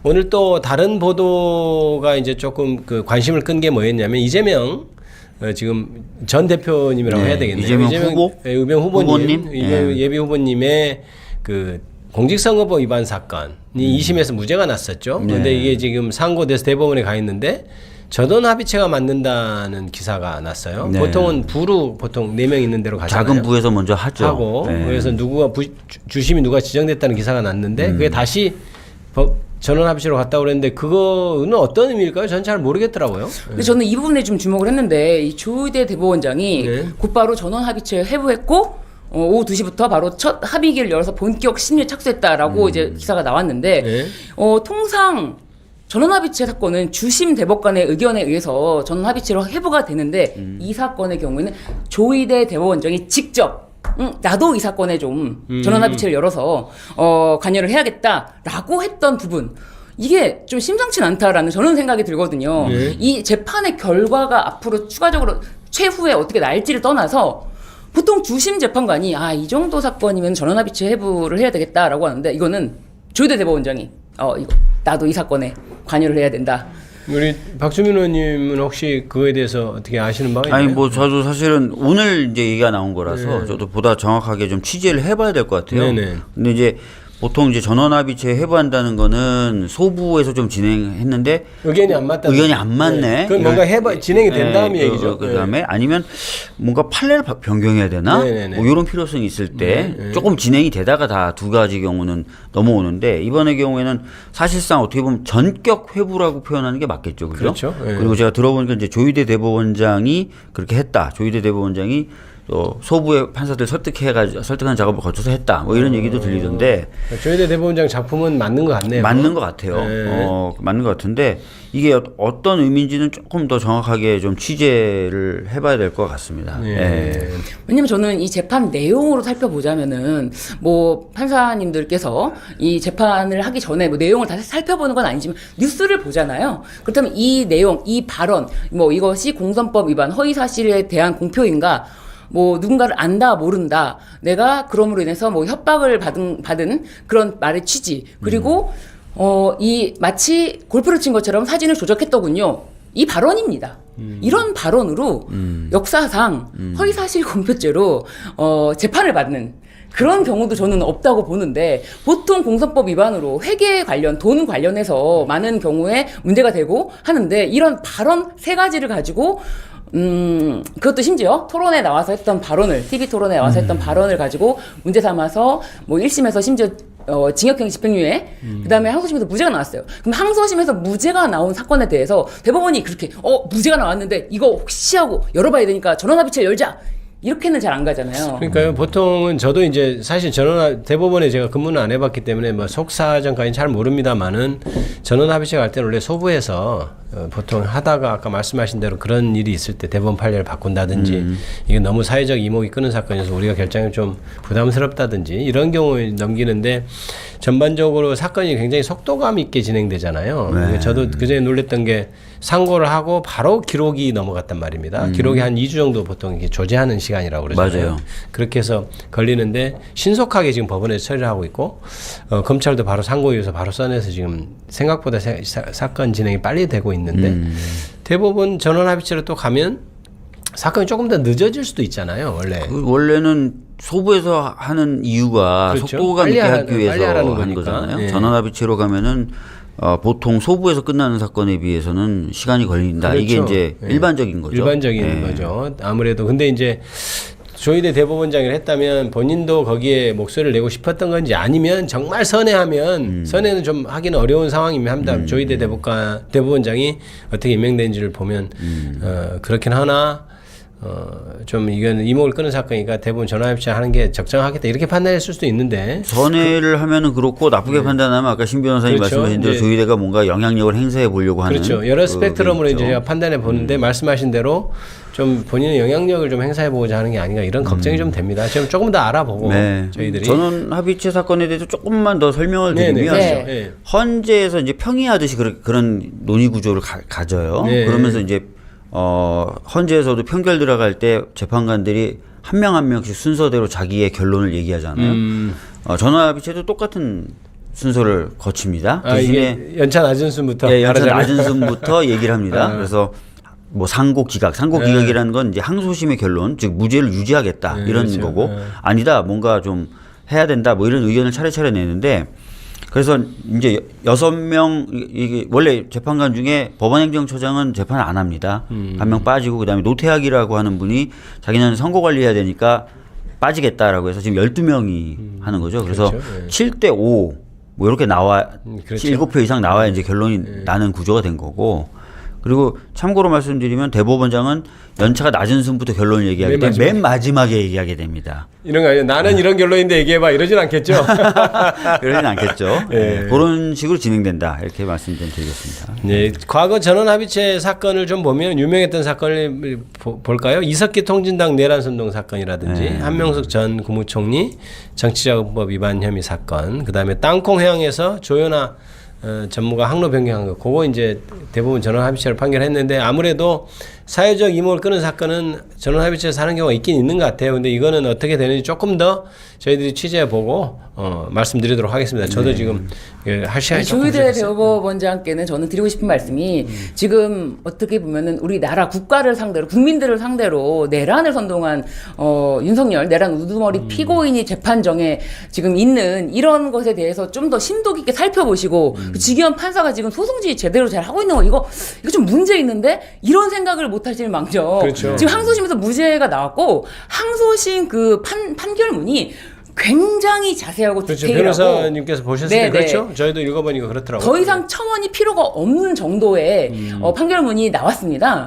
오늘 또 다른 보도가 이제 조금 그 관심을 끈 게 뭐였냐면 이재명 지금 전 대표님이라고 해야 되겠네요. 이재명 후보? 의명 후보님, 네. 예비 후보님의 그 공직선거법 위반 사건이 2심에서 무죄가 났었죠. 그런데 이게 지금 상고돼서 대법원에 가 있는데 전원 합의체가 만든다는 기사가 났어요. 네. 보통은 부로 보통 4명 있는 대로 가잖아요. 작은 부에서 먼저 하죠. 그래서 누구가 주심이 누가 지정됐다는 기사가 났는데 그게 다시 전원 합의체로 갔다고 그랬는데 그거는 어떤 의미일까요? 저는 잘 모르겠더라고요. 근데 저는 이 부분에 좀 주목을 했는데 이 조의대 대법원장이 곧바로 전원 합의체 회부했고 오후 2시부터 바로 첫 합의기를 열어서 본격 심리에 착수했다라고 이제 기사가 나왔는데 통상 전원합의체 사건은 주심 대법관의 의견에 의해서 전원합의체로 회부가 되는데 이 사건의 경우에는 조의대 대법원장이 직접 나도 이 사건에 좀 전원합의체를 열어서 관여를 해야겠다라고 했던 부분, 이게 좀 심상치 않다라는 저는 생각이 들거든요. 이 재판의 결과가 앞으로 추가적으로 최후에 어떻게 날지를 떠나서 보통 주심 재판관이 이 정도 사건이면 전원합의체 회부를 해야 되겠다라고 하는데 이거는 조의대 대법원장이 이거 나도 이 사건에 관여를 해야 된다. 우리 박주민 의원님은 혹시 그거에 대해서 어떻게 아시는 바가 있나요? 아니 뭐 저도 사실은 오늘 이제 얘기가 나온 거라서 저도 보다 정확하게 좀 취재를 해봐야 될 것 같아요. 근데 이제 보통 이제 전원합의체 회부한다는 거는 소부에서 좀 진행했는데 의견이 안 맞다. 의견이 안 맞네. 그건 뭔가 진행이 된 다음 얘기죠. 그다음에 아니면 뭔가 판례를 변경해야 되나? 뭐 이런 필요성이 있을 때 조금 진행이 되다가 다 두 가지 경우는 넘어오는데 이번의 경우에는 사실상 어떻게 보면 전격 회부라고 표현하는 게 맞겠죠, 그렇죠? 그리고 제가 들어보니까 이제 조의대 대법원장이 그렇게 했다. 조의대 대법원장이 소부의 판사들 설득하는 작업을 거쳐서 했다. 뭐 이런 얘기도 들리던데. 조의대 대법원장 작품은 맞는 것 같네요. 맞는 것 같아요. 맞는 것 같은데 이게 어떤 의미인지는 조금 더 정확하게 좀 취재를 해봐야 될 것 같습니다. 왜냐면 저는 이 재판 내용으로 살펴보자면은 뭐 판사님들께서 이 재판을 하기 전에 뭐 내용을 다 살펴보는 건 아니지만 뉴스를 보잖아요. 그렇다면 이 내용, 이 발언, 뭐 이것이 공선법 위반, 허위 사실에 대한 공표인가? 뭐 누군가를 안다 모른다, 내가 그럼으로 인해서 뭐 협박을 받은 그런 말의 취지, 그리고 이 마치 골프를 친 것처럼 사진을 조작했더군요, 이 발언입니다. 이런 발언으로 역사상 허위사실 공표죄로 재판을 받는 그런 경우도 저는 없다고 보는데, 보통 공선법 위반으로 회계 관련, 돈 관련해서 많은 경우에 문제가 되고 하는데, 이런 발언 3가지를 가지고 그것도 심지어 토론에 나와서 했던 발언을, TV 토론에 나와서 했던 발언을 가지고 문제 삼아서 뭐 1심에서 심지어 징역형 집행유예, 그 다음에 항소심에서 무죄가 나왔어요. 그럼 항소심에서 무죄가 나온 사건에 대해서 대법원이 그렇게 무죄가 나왔는데 이거 혹시 하고 열어봐야 되니까 전원합의체 열자, 이렇게는 잘 안 가잖아요. 그러니까요. 보통은 저도 이제 사실 대법원에 제가 근무는 안 해봤기 때문에 뭐 속사정까지는 잘 모릅니다만은 전원합의체 갈 때는 원래 소부에서 보통 하다가 아까 말씀하신 대로 그런 일이 있을 때 대법원 판례를 바꾼다든지 이게 너무 사회적 이목이 끄는 사건이어서 우리가 결정이 좀 부담스럽다든지 이런 경우에 넘기는데, 전반적으로 사건이 굉장히 속도감 있게 진행되잖아요. 저도 그전에 놀랬던 게 상고를 하고 바로 기록이 넘어갔단 말입니다. 기록이 한 2주 정도 보통 이렇게 조제하는 시간이라고 그러잖아요. 맞아요. 그렇게 해서 걸리는데 신속하게 지금 법원에서 처리를 하고 있고, 검찰도 바로 상고이어서 바로 써내서 지금 생각보다 사건 진행이 빨리 되고 있는데 대법원 전원합의체로 또 가면 사건이 조금 더 늦어질 수도 있잖아요. 원래는 소부에서 하는 이유가 그렇죠. 속도감 있게 하기 위해서 하는 하는 거잖아요. 예. 전원합의체로 가면은 보통 소부에서 끝나는 사건에 비해서는 시간이 걸린다. 그렇죠. 이게 이제 일반적인 거죠. 일반적인 거죠. 아무래도 근데 이제 조의대 대법원장을 했다면 본인도 거기에 목소리를 내고 싶었던 건지, 아니면 정말 선회하면 선회는 좀 하기는 어려운 상황이면 합니다. 조의대 대법원장이 어떻게 임명된지를 보면 그렇긴 하나 좀 이건 이목을 끄는 사건이니까 대부분 전화합의체 하는 게 적정하겠다, 이렇게 판단했을 수도 있는데, 선회를 하면은 그렇고 나쁘게 판단하면 아까 신 변호사님 그렇죠. 말씀하신 대로 조의대가 뭔가 영향력을 행사해 보려고 하는, 그렇죠. 여러 스펙트럼으로 이제 제가 판단해 보는데 말씀하신 대로 좀 본인의 영향력을 좀 행사해 보고자 하는 게 아닌가, 이런 걱정이 좀 됩니다. 지금 조금 더 알아보고 저희들이 전원합의체 사건에 대해서 조금만 더 설명을 드리면 헌재에서 이제 평의하듯이 그런 논의 구조를 가져요. 그러면서 이제 헌재에서도 판결 들어갈 때 재판관들이 한 명 한 명씩 순서대로 자기의 결론을 얘기하잖아요. 전원합의체도 똑같은 순서를 거칩니다. 아, 대신에 이게 연차 낮은 순부터 예, 연차 다르잖아요. 낮은 순부터 얘기를 합니다. 그래서 뭐 상고기각이라는 건 이제 항소심의 결론, 즉 무죄를 유지하겠다 이런 그렇죠. 거고 아니다 뭔가 좀 해야 된다 뭐 이런 의견을 차례차례 내는데 그래서 이제 6명 이게 원래 재판관 중에 법원행정처장은 재판을 안 합니다. 한 명 빠지고 그다음에 노태학이라고 하는 분이 자기는 선고 관리해야 되니까 빠지겠다라고 해서 지금 12명이 하는 거죠. 그래서 그렇죠. 예. 7대 5 뭐 이렇게 나와 그렇죠. 7표 이상 나와야 이제 결론이 나는 구조가 된 거고. 그리고 참고로 말씀드리면 대법원장은 연차가 낮은 순부터 결론을 얘기하기 때문에 맨 마지막에 얘기하게 됩니다. 이런 거 아니에요. 나는 이런 결론인데 얘기해봐 이러진 않겠죠. 그러진 않겠죠. 예. 그런 식으로 진행된다. 이렇게 말씀 좀 드리겠습니다. 네, 과거 전원합의체 사건을 좀 보면 유명했던 사건을 볼까요? 이석기 통진당 내란선동 사건이라든지 한명숙 전 국무총리 정치자금법 위반 혐의 사건, 그 다음에 땅콩 해양에서 조현아 전무가 항로 변경한 거, 그거 이제 대부분 전원합의체를 판결했는데 아무래도 사회적 이목을 끄는 사건은 전원합의체에서 하는 경우가 있긴 있는 것 같아요. 근데 이거는 어떻게 되는지 조금 더 저희들이 취재해보고 말씀드리도록 하겠습니다. 저도 지금 할 시간이 조금 조희대 부족했어요. 대법원장께는 저는 드리고 싶은 말씀이 지금 어떻게 보면은 우리 나라 국가를 상대로 국민들을 상대로 내란을 선동한 윤석열 내란 우두머리 피고인이 재판정에 지금 있는 이런 것에 대해서 좀 더 심도 깊게 살펴보시고 지기현 판사가 지금 소송지 제대로 잘 하고 있는 거 이거 좀 문제 있는데 이런 생각을 못 하실 망정. 그렇죠. 지금 항소심에서 무죄가 나왔고 항소심 그 판결문이 굉장히 자세하고 그렇죠. 디테일하고 변호사님께서 보셨을 때 네네. 그렇죠. 저희도 읽어보니까 그렇더라고요. 더 이상 첨언이 필요가 없는 정도의 판결문이 나왔습니다.